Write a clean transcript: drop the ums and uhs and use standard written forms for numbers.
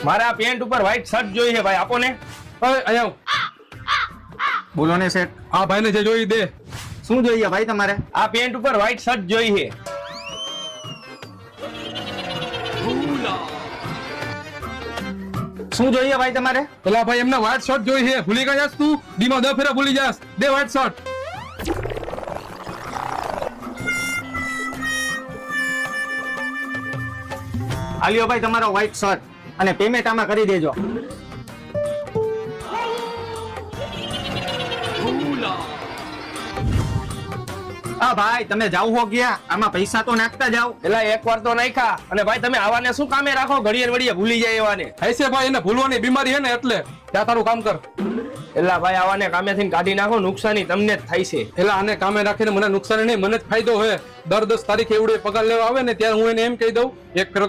મારે આ પેન્ટ ઉપર વ્હાઈટ શર્ટ જોઈએ છે ભાઈ, આપો ને. અહીંયા બોલો ને શેઠ, આ ભાઈને જે જોઈ દે. શું જોઈએ ભાઈ તમારે? આ પેન્ટ ઉપર વ્હાઈટ શર્ટ જોઈએ છે. શું જોઈએ ભાઈ તમારે? પેલા ભાઈ એમને વ્હાઈટ શર્ટ જોઈ છે. ભૂલી ગયા તું? દીમાં 10 ફેરા ભૂલી જાસ. દે વ્હાઈટ શર્ટ. આલ્યો ભાઈ તમારો વ્હાઈટ શર્ટ અને પેમેન્ટ આમાં કરી દેજો. હા ભાઈ તમે જાવ હો ગયા, આમાં પૈસા તો નાખતા જાવ. એટલે એક વાર તો નાખ્યા, અને ભાઈ તમે આવાને શું કામે રાખો? ઘડીએ ને વળીએ ભૂલી જાય એવાને. હૈસે ભાઈ એને ભૂલવાની બીમારી હે ને એટલે ત્યાં તારું કામ કર. એટલે ભાઈ આવાને કામેથી કાઢી નાખો, નુકસાની તમને જ થાય છે. એટલે આને કામે રાખીને મને નુકસાન નહીં, મને જ ફાયદો હોય. દર 10 તારીખે એવડે પગાર લેવા આવે ને ત્યારે હું એને એમ કહી દઉં એક ફેરો